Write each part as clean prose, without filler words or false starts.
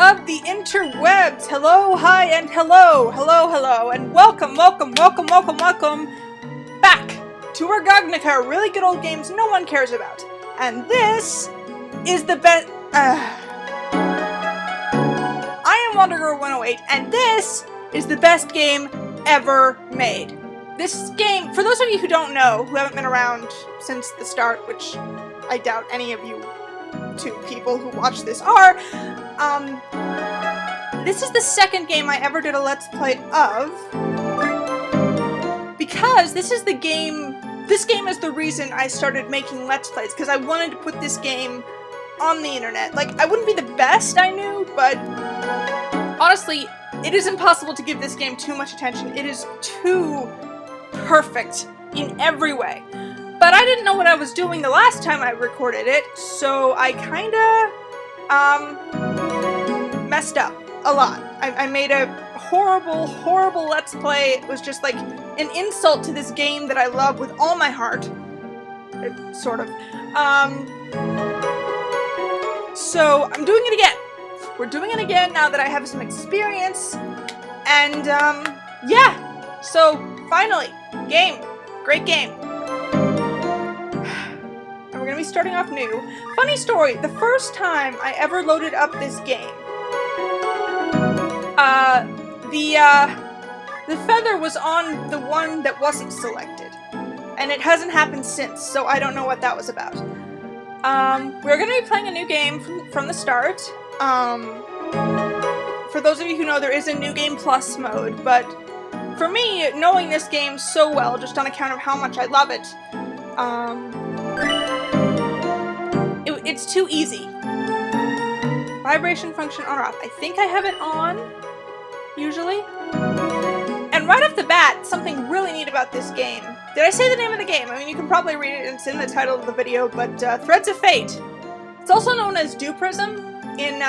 of the interwebs. Hello, hi, and hello, and welcome back to RGOGNOCA, really good old games no one cares about. And this is the best. I am WonderGirl108, and this is the best game ever made. This game, for those of you who don't know, who haven't been around since the start, which I doubt any of you two people who watch this are, this is the second game I ever did a Let's Play of, because this is the game, this game is the reason I started making Let's Plays, because I wanted to put this game on the internet. Like, I wouldn't be the best, I knew, but honestly, it is impossible to give this game too much attention. It is too perfect in every way. But I didn't know what I was doing the last time I recorded it, so I kinda, messed up a lot. I made a horrible Let's Play. It was just like an insult to this game that I love with all my heart. Sort of. So I'm doing it again. We're doing it again now that I have some experience. And, yeah. So, finally, game. Great game. And we're gonna be starting off new. Funny story, the first time I ever loaded up this game, the feather was on the one that wasn't selected. And it hasn't happened since, so I don't know what that was about. We're gonna be playing a new game from the start. For those of you who know, there is a New Game Plus mode, but for me, knowing this game so well, just on account of how much I love it, it's too easy. Vibration function on or off. I think I have it on, usually. And right off the bat, something really neat about this game. Did I say the name of the game? I mean, you can probably read it, it's in the title of the video, but Threads of Fate. It's also known as Prism in,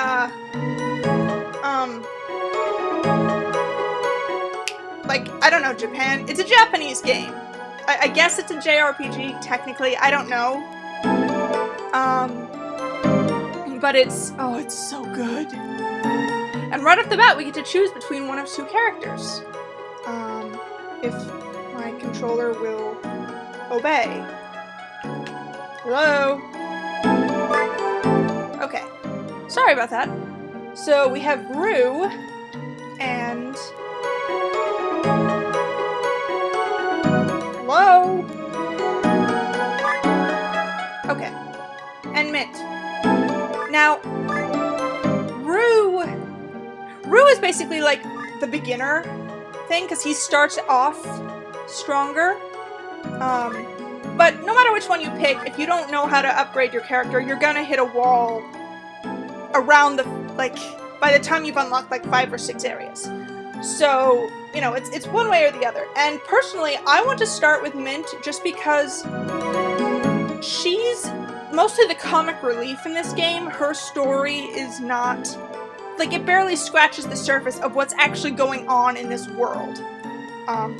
like, I don't know, Japan. It's a Japanese game. I guess it's a JRPG, technically. I don't know. But it's so good. And right off the bat, we get to choose between one of two characters. If my controller will obey. Hello? Okay. Sorry about that. So we have Rue and... Hello? Okay. And Mint. Now, Rue is basically like the beginner thing, because he starts off stronger. But no matter which one you pick, if you don't know how to upgrade your character, you're gonna hit a wall around the, like, by the time you've unlocked like 5 or 6 areas. So, you know, it's one way or the other. And personally, I want to start with Mint just because she's mostly the comic relief in this game. Her story is not, like, it barely scratches the surface of what's actually going on in this world.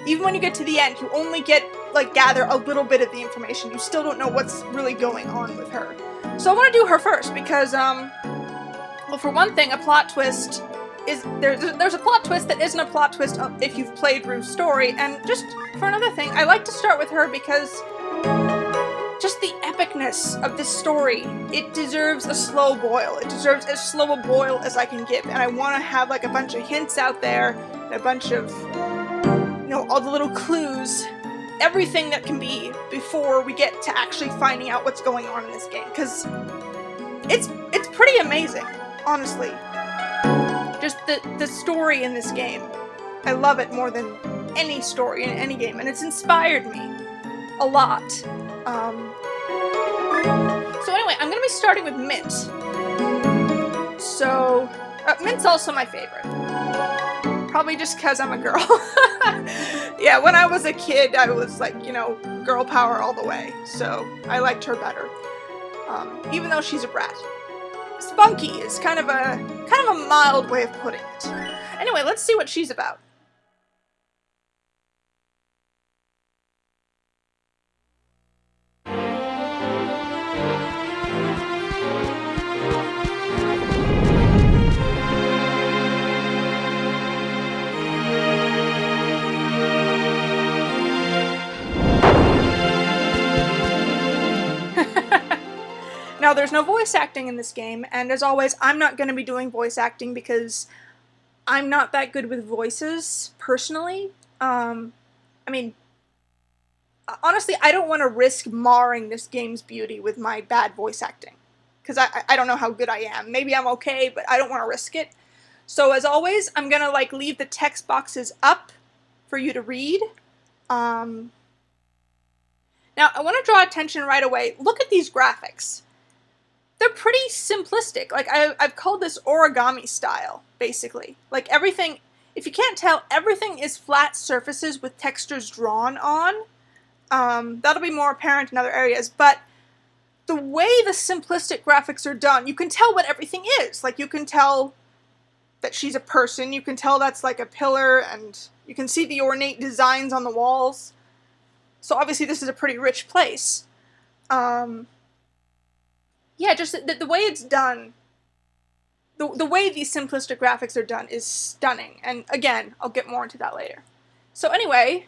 Even when you get to the end, you only get, like, gather a little bit of the information. You still don't know what's really going on with her. So I want to do her first because, well, for one thing, a plot twist is, there's a plot twist that isn't a plot twist if you've played Rue's story, and just for another thing, I like to start with her because just the epicness of this story, it deserves a slow boil. It deserves as slow a boil as I can give, and I want to have like a bunch of hints out there, and a bunch of, you know, all the little clues, everything that can be before we get to actually finding out what's going on in this game, because it's pretty amazing, honestly. Just the story in this game. I love it more than any story in any game, and it's inspired me a lot. So anyway, I'm gonna be starting with Mint. So, Mint's also my favorite. Probably just because I'm a girl. Yeah, when I was a kid, I was like, you know, girl power all the way. So, I liked her better. Even though she's a brat. Spunky is kind of a mild way of putting it. Anyway, let's see what she's about. Now, there's no voice acting in this game, and as always, I'm not going to be doing voice acting because I'm not that good with voices, personally. I mean, honestly, I don't want to risk marring this game's beauty with my bad voice acting. Because I don't know how good I am. Maybe I'm okay, but I don't want to risk it. So as always, I'm going to like leave the text boxes up for you to read. Now, I want to draw attention right away. Look at these graphics. They're pretty simplistic. Like, I've called this origami style, basically. Like, everything, if you can't tell, everything is flat surfaces with textures drawn on. That'll be more apparent in other areas, but the way the simplistic graphics are done, you can tell what everything is. Like, you can tell that she's a person, you can tell that's like a pillar, and you can see the ornate designs on the walls. So obviously this is a pretty rich place. Yeah, just the way it's done, the way these simplistic graphics are done is stunning. And again, I'll get more into that later. So anyway,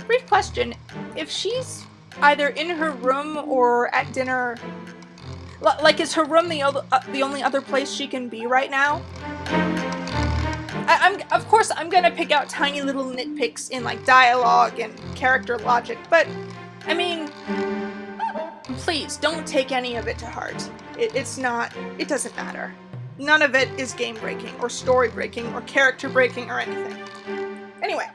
brief question, if she's either in her room or at dinner, like, is her room the only other place she can be right now? Of course, I'm gonna pick out tiny little nitpicks in, like, dialogue and character logic, but, I mean, please, don't take any of it to heart. It doesn't matter. None of it is game-breaking, or story-breaking, or character-breaking, or anything. Anyway.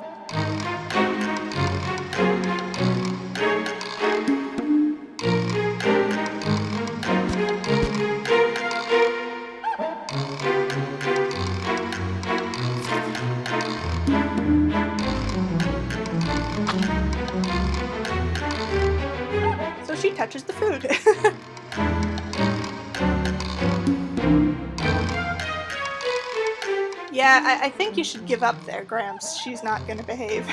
She touches the food. Yeah, I think you should give up there, Gramps. She's not gonna behave.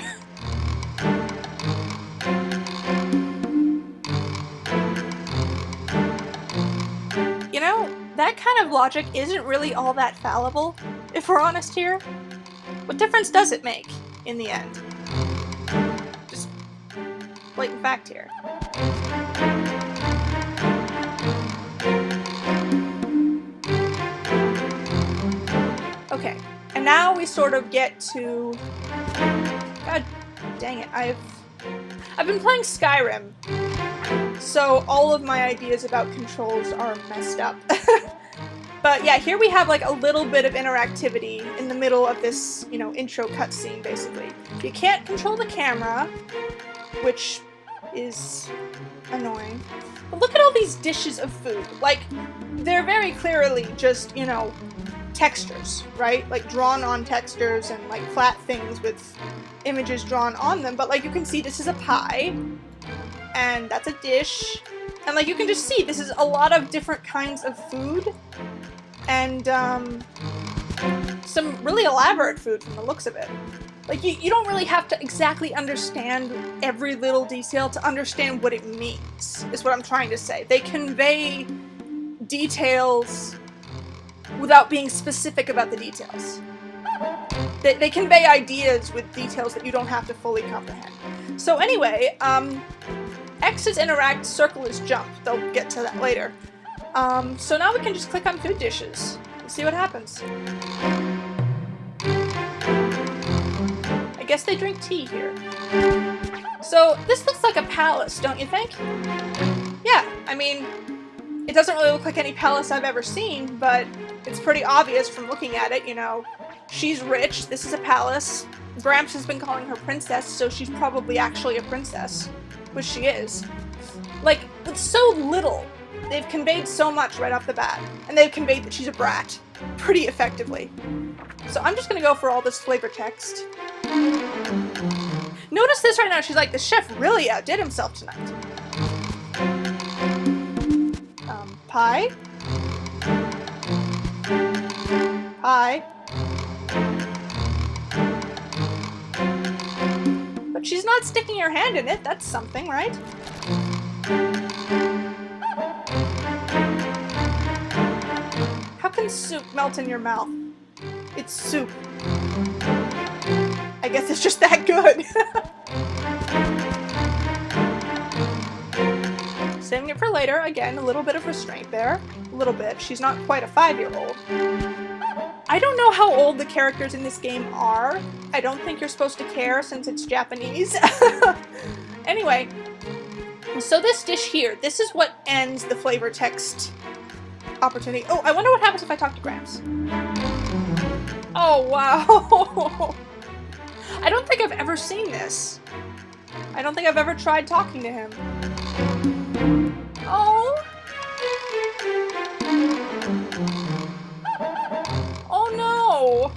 You know, that kind of logic isn't really all that fallible, if we're honest here. What difference does it make, in the end? Just blatant fact here. Okay, and now we sort of get to... God dang it, I've been playing Skyrim, so all of my ideas about controls are messed up. But yeah, here we have like a little bit of interactivity in the middle of this, you know, intro cutscene, basically. You can't control the camera, which is annoying. But look at all these dishes of food. Like, they're very clearly just, you know, textures, right? Like, drawn on textures and, like, flat things with images drawn on them. But, like, you can see this is a pie, and that's a dish. And, like, you can just see this is a lot of different kinds of food. And, some really elaborate food from the looks of it. Like, you don't really have to exactly understand every little detail to understand what it means, is what I'm trying to say. They convey details without being specific about the details. They convey ideas with details that you don't have to fully comprehend. So anyway, X is interact, circle is jump. They'll get to that later. So now we can just click on food dishes and see what happens. I guess they drink tea here. So this looks like a palace, don't you think? Yeah, I mean, it doesn't really look like any palace I've ever seen, but it's pretty obvious from looking at it, you know. She's rich, this is a palace. Gramps has been calling her princess, so she's probably actually a princess, which she is. Like, with so little, they've conveyed so much right off the bat, and they've conveyed that she's a brat pretty effectively. So I'm just gonna go for all this flavor text. Notice this right now, she's like, the chef really outdid himself tonight. Pie? Pie? But she's not sticking her hand in it, that's something, right? How can can soup melt in your mouth? It's soup. I guess it's just that good. Saving it for later. Again, a little bit of restraint there. A little bit. She's not quite a 5-year-old. I don't know how old the characters in this game are. I don't think you're supposed to care since it's Japanese. Anyway, so this dish here, this is what ends the flavor text opportunity. Oh, I wonder what happens if I talk to Gramps. Oh, wow. I don't think I've ever seen this. I don't think I've ever tried talking to him. Oh. Oh no.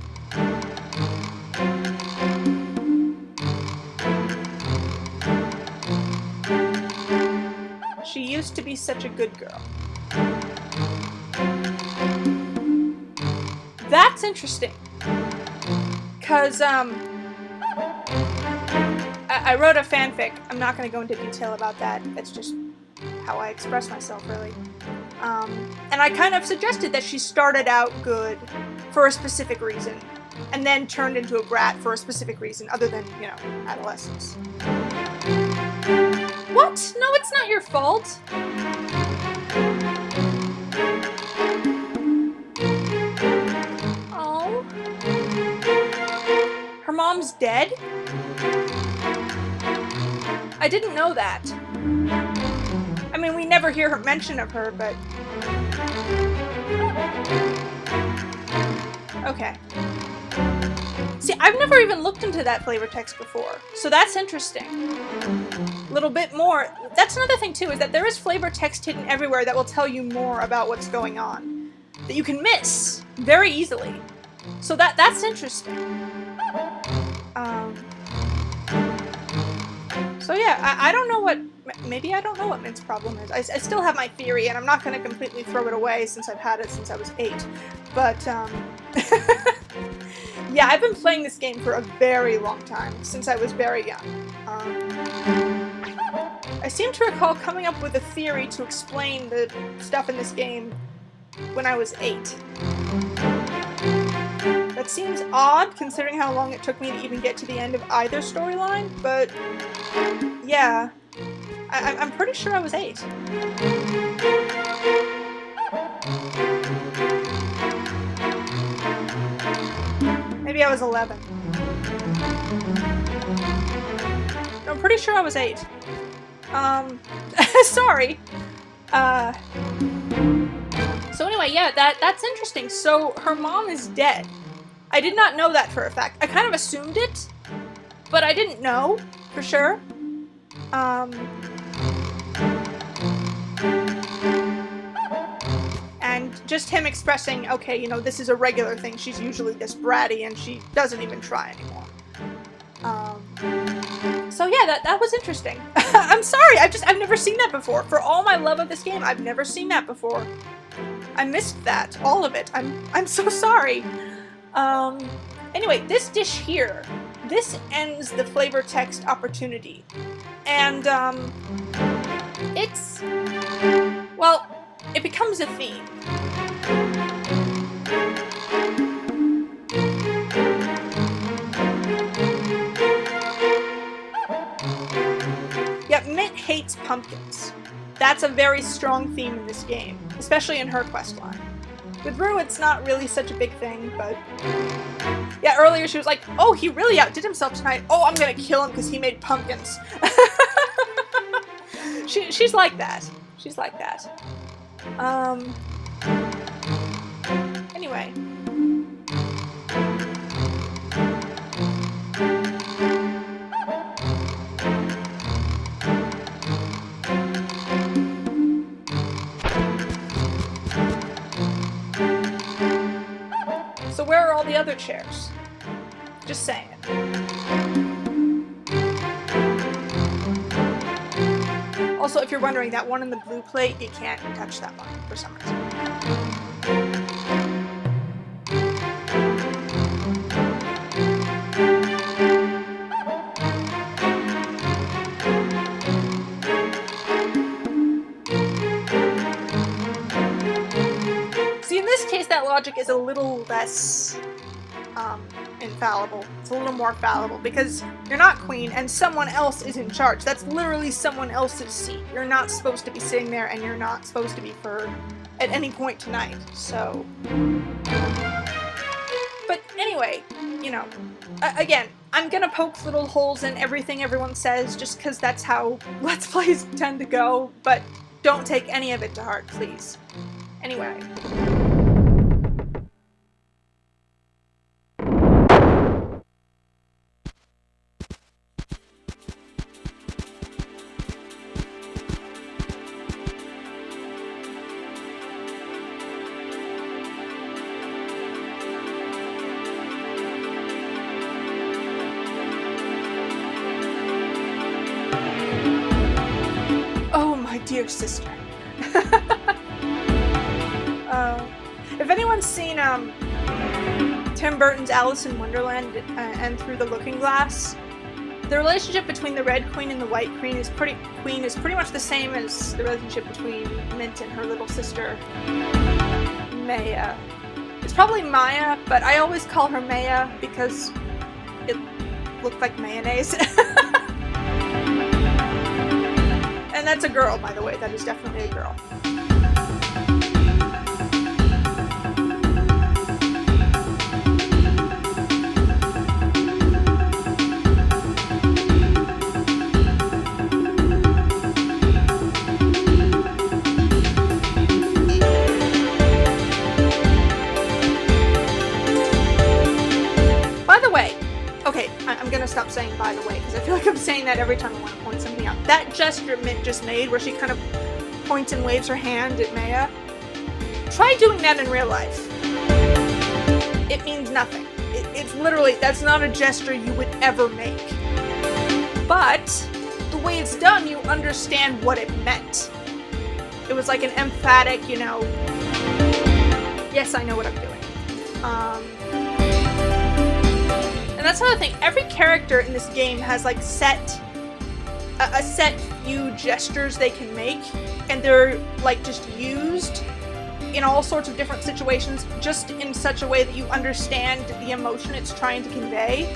She used to be such a good girl. That's interesting. 'Cause, I wrote a fanfic. I'm not going to go into detail about that. That's just how I express myself, really. And I kind of suggested that she started out good for a specific reason, and then turned into a brat for a specific reason, other than, you know, adolescence. What? No, it's not your fault. Oh. Her mom's dead? I didn't know that. I mean, we never hear her mention of her, but... Okay. See, I've never even looked into that flavor text before, so that's interesting. A little bit more. That's another thing, too, is that there is flavor text hidden everywhere that will tell you more about what's going on, that you can miss very easily. So that's interesting. So yeah, I don't know what... Maybe I don't know what Mint's problem is. I still have my theory, and I'm not going to completely throw it away since I've had it since I was 8. But, yeah, I've been playing this game for a very long time, since I was very young. I seem to recall coming up with a theory to explain the stuff in this game when I was 8. That seems odd, considering how long it took me to even get to the end of either storyline, but yeah, I'm pretty sure I was 8. Maybe I was 11. I'm pretty sure I was 8. Sorry. So anyway, yeah, that's interesting. So her mom is dead. I did not know that for a fact. I kind of assumed it, but I didn't know for sure. And just him expressing, okay, you know, this is a regular thing. She's usually this bratty, and she doesn't even try anymore. So yeah, that was interesting. I'm sorry, I've never seen that before. For all my love of this game, I've never seen that before. I missed that, all of it. I'm so sorry. Anyway, this dish here, this ends the flavor text opportunity. And, it's... well, it becomes a theme. Yeah, Mint hates pumpkins. That's a very strong theme in this game, especially in her questline. With Rue, it's not really such a big thing, but... yeah, earlier she was like, oh, he really outdid himself tonight. Oh, I'm gonna kill him because he made pumpkins. She's like that. She's like that. Anyway. So where are all the other chairs? Just saying. Also, if you're wondering, that one in the blue plate, you can't touch that one for some reason. logic is a little less infallible. It's a little more fallible because you're not queen and someone else is in charge. That's literally someone else's seat. You're not supposed to be sitting there and you're not supposed to be heard at any point tonight. So, but anyway, you know, again, I'm gonna poke little holes in everything everyone says just because that's how Let's Plays tend to go, but don't take any of it to heart, please. Anyway. Oh, my dear sister. If anyone's seen Tim Burton's Alice in Wonderland and Through the Looking Glass, the relationship between the Red Queen and the White Queen is pretty much the same as the relationship between Mint and her little sister Maya. It's probably Maya, but I always call her Maya because it looked like mayonnaise. And that's a girl, by the way. That is definitely a girl. I'm gonna stop saying by the way, because I feel like I'm saying that every time I want to point something out. That gesture Mint just made, where she kind of points and waves her hand at Maya, try doing that in real life. It means nothing. It's literally, that's not a gesture you would ever make. But, the way it's done, you understand what it meant. It was like an emphatic, you know, yes, I know what I'm doing. And that's another thing, every character in this game has like a set few gestures they can make, and they're like just used in all sorts of different situations, just in such a way that you understand the emotion it's trying to convey.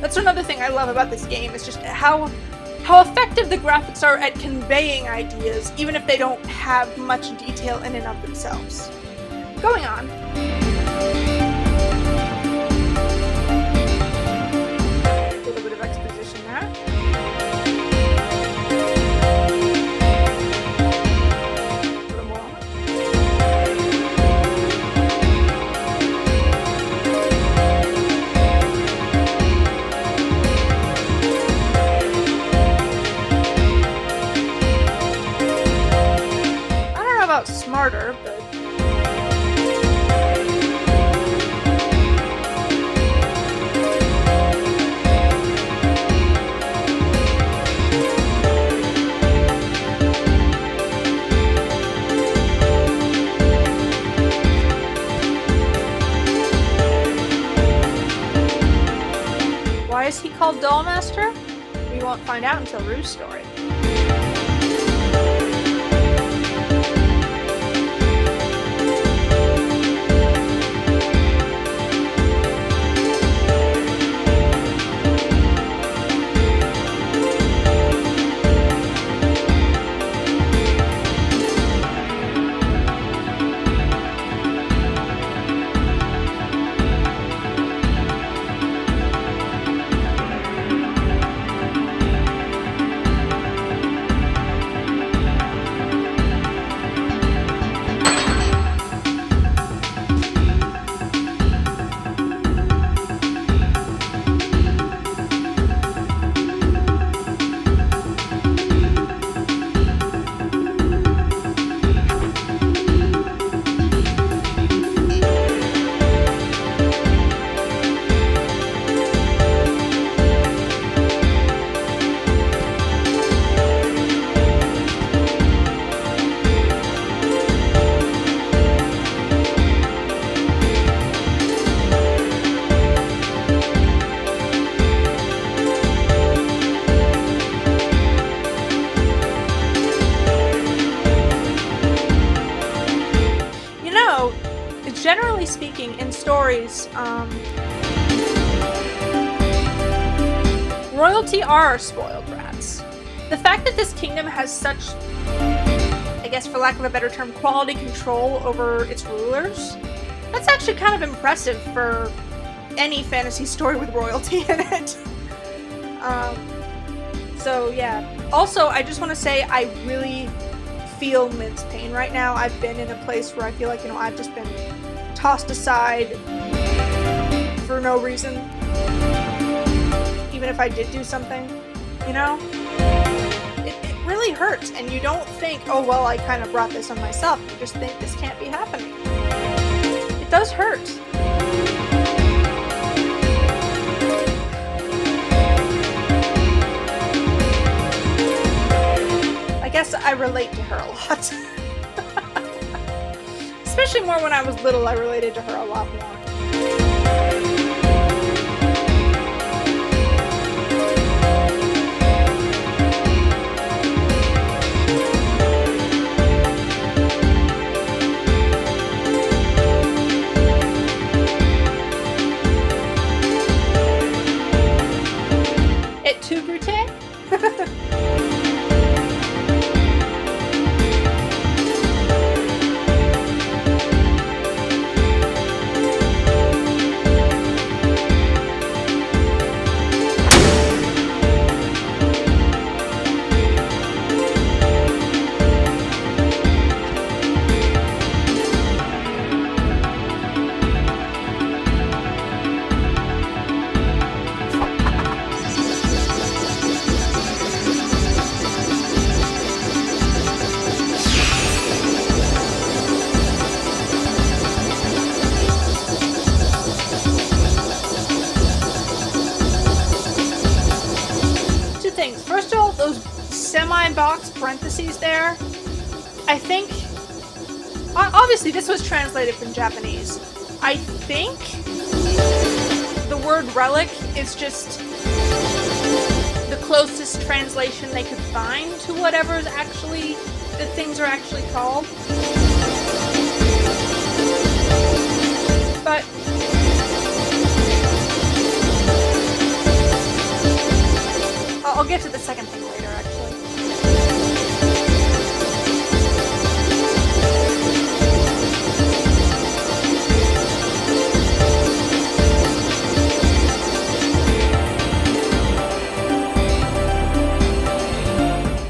That's another thing I love about this game, is just how effective the graphics are at conveying ideas, even if they don't have much detail in and of themselves. Going on. Smarter, but why is he called Dollmaster? We won't find out until Rue's story. stories. Royalty are spoiled brats. The fact that this kingdom has such, I guess for lack of a better term, quality control over its rulers, that's actually kind of impressive for any fantasy story with royalty in it. So yeah. Also, I just want to say I really feel Mint's pain right now. I've been in a place where I feel like, you know, I've just been tossed aside for no reason. Even if I did do something, you know? It really hurts, and you don't think, oh well, I kind of brought this on myself. You just think this can't be happening. It does hurt. I guess I relate to her a lot. Especially more when I was little, I related to her a lot more. Et tu, Brute? First of all, those semi-box parentheses there, I think, obviously this was translated from Japanese. I think the word relic is just the closest translation they could find to whatever is actually, the things are actually called. But I'll get to the second thing later, actually.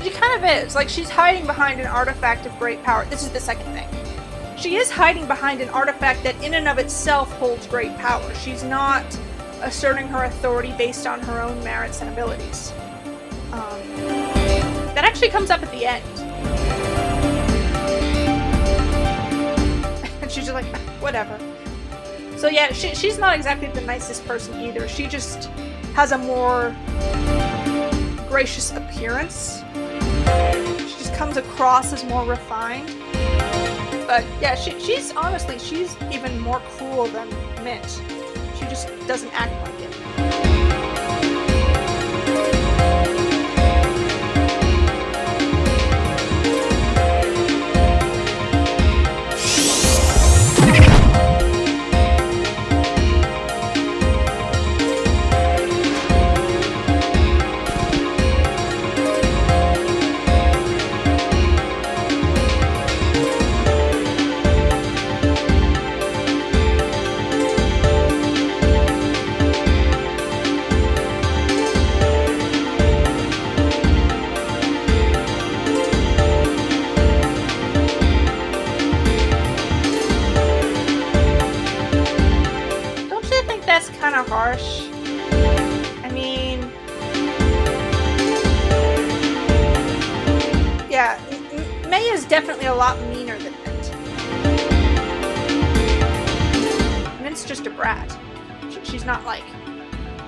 She kind of is. Like, she's hiding behind an artifact of great power. This is the second thing. She is hiding behind an artifact that in and of itself holds great power. She's not asserting her authority based on her own merits and abilities. That actually comes up at the end. And she's just like, whatever. So yeah, she's not exactly the nicest person either. She just has a more gracious appearance. She just comes across as more refined. But yeah, she's honestly, she's even more cruel than Mint. She just doesn't act like it. Kind of harsh. I mean, yeah, May is definitely a lot meaner than Mint. Mint's just a brat. She's not like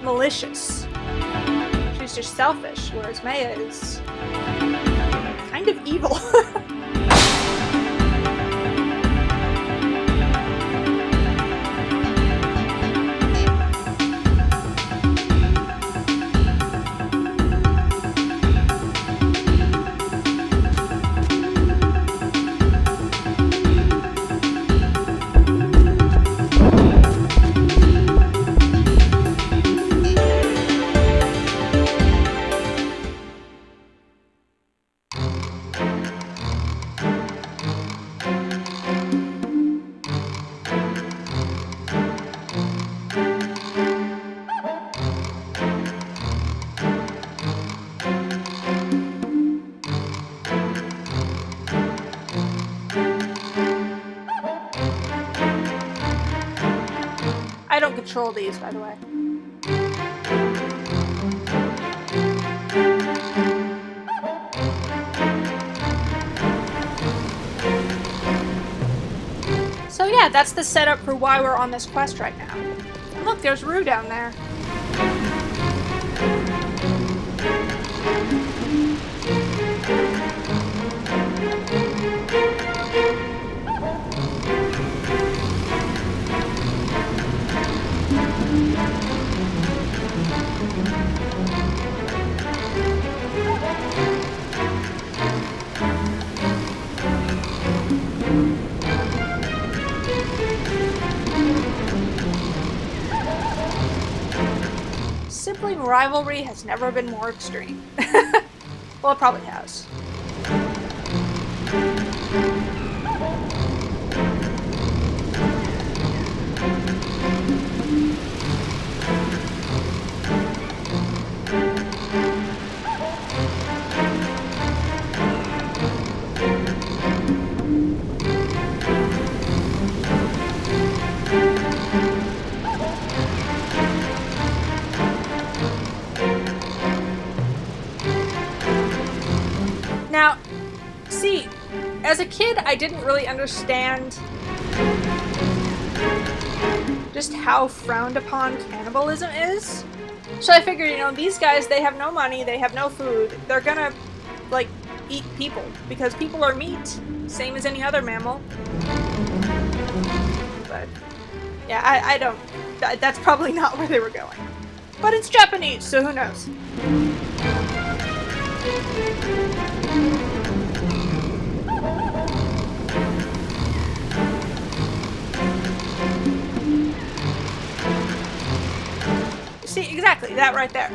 malicious. She's just selfish, whereas Maya is kind of evil. patrol these, by the way. So yeah, that's the setup for why we're on this quest right now. And look, there's Rue down there. Sibling rivalry has never been more extreme. Well, it probably has. Now, see, as a kid, I didn't really understand just how frowned upon cannibalism is. So I figured, you know, these guys, they have no money, they have no food, they're gonna, like, eat people, because people are meat, same as any other mammal. But, yeah, I don't, that's probably not where they were going. But it's Japanese, so who knows? See, exactly, that right there.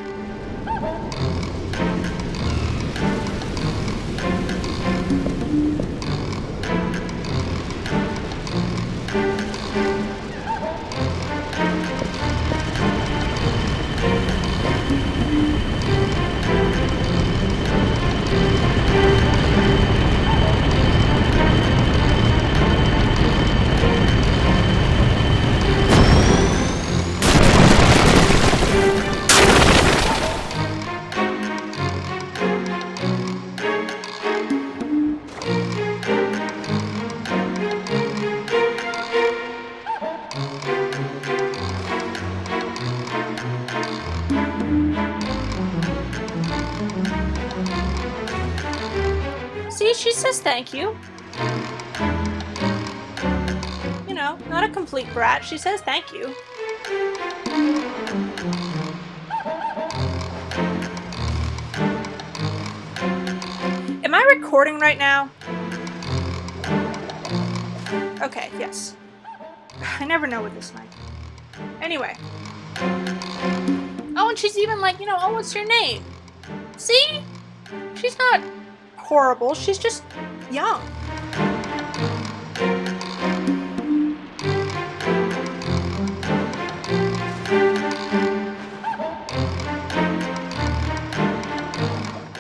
See, she says thank you. You know, not a complete brat. She says thank you. Am I recording right now? Okay, yes. I never know with this mic. Anyway. Oh, and she's even like, you know, oh, what's your name? See? She's not horrible, she's just young.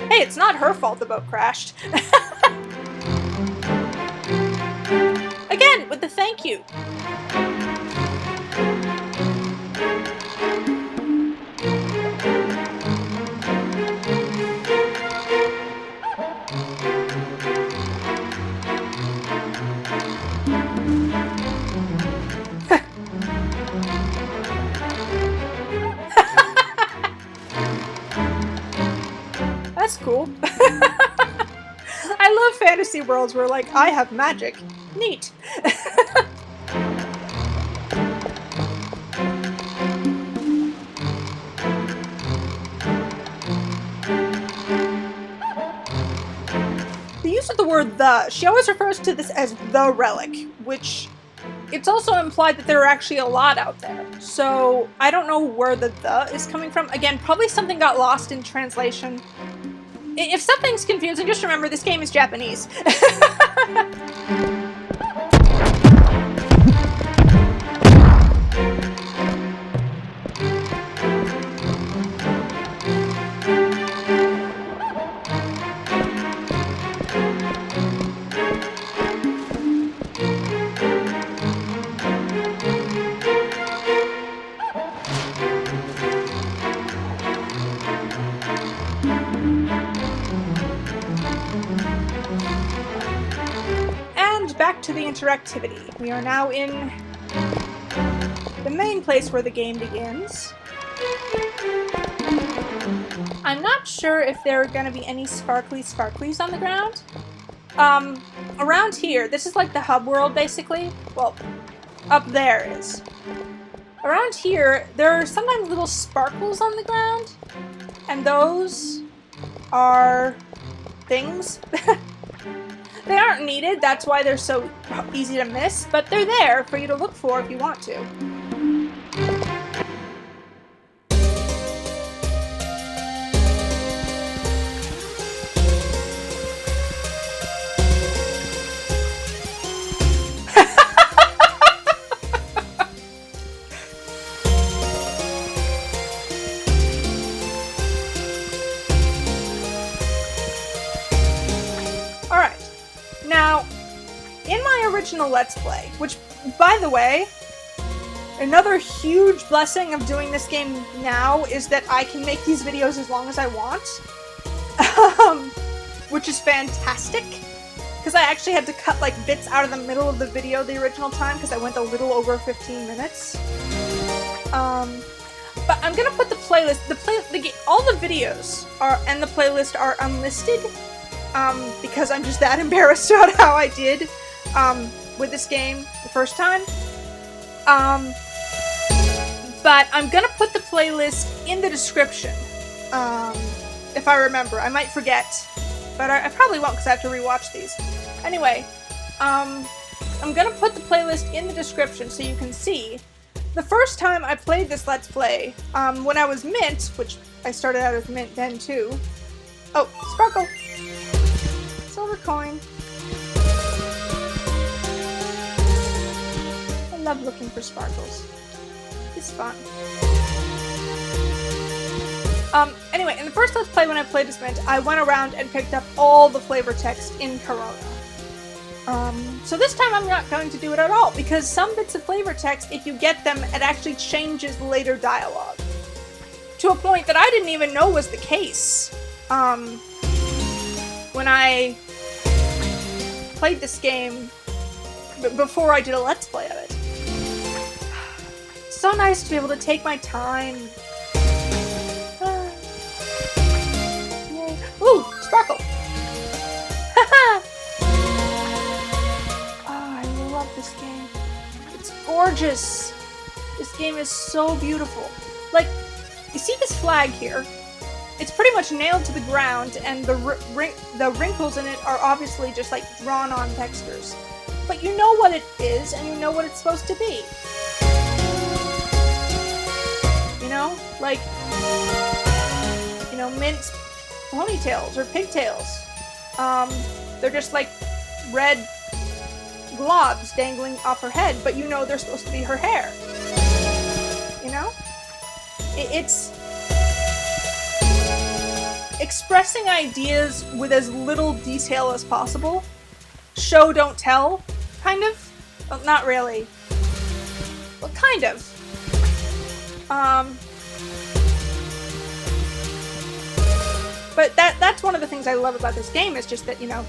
Hey, it's not her fault the boat crashed. Again, with the thank you. That's cool. I love fantasy worlds where, like, I have magic. Neat. The use of the word the, she always refers to this as the relic, which it's also implied that there are actually a lot out there. So I don't know where the is coming from. Again, probably something got lost in translation. If something's confusing, just remember this game is Japanese. back to the interactivity. We are now in the main place where the game begins. I'm not sure if there are going to be any sparklies on the ground. Around here, this is like the hub world, basically. Well, up there is. Around here, there are sometimes little sparkles on the ground, and those are things. They aren't needed, that's why they're so easy to miss, but they're there for you to look for if you want to. Let's Play, which, by the way, another huge blessing of doing this game now is that I can make these videos as long as I want, which is fantastic, because I actually had to cut like bits out of the middle of the video the original time because I went a little over 15 minutes. But I'm gonna put the playlist, all the videos and the playlist are unlisted, because I'm just that embarrassed about how I did with this game the first time. But I'm gonna put the playlist in the description, if I remember. I might forget, but I probably won't because I have to rewatch these. Anyway, I'm gonna put the playlist in the description so you can see. The first time I played this Let's Play, when I was Mint, which I started out as Mint then too. Oh, sparkle! Silver coin. I love looking for sparkles. It's fun. Anyway, in the first Let's Play when I played as Mint, I went around and picked up all the flavor text in Corona. So this time I'm not going to do it at all, because some bits of flavor text, if you get them, it actually changes later dialogue. To a point that I didn't even know was the case. When I played this game before I did a Let's Play of it. It's so nice to be able to take my time. Ooh, sparkle! Haha! I love this game. It's gorgeous. This game is so beautiful. Like, you see this flag here? It's pretty much nailed to the ground, and the wrinkles in it are obviously just like drawn-on textures. But you know what it is, and you know what it's supposed to be. You know? Like, you know, Mint's ponytails or pigtails. They're just like red globs dangling off her head, but you know they're supposed to be her hair. You know? It's expressing ideas with as little detail as possible. Show, don't tell, kind of. Well, not really. Well, kind of. But that's one of the things I love about this game, is just that, you know,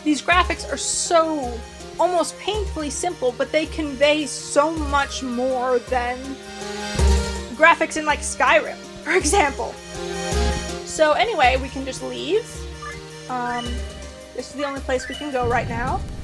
these graphics are so almost painfully simple, but they convey so much more than graphics in like Skyrim, for example. So anyway, we can just leave. This is the only place we can go right now.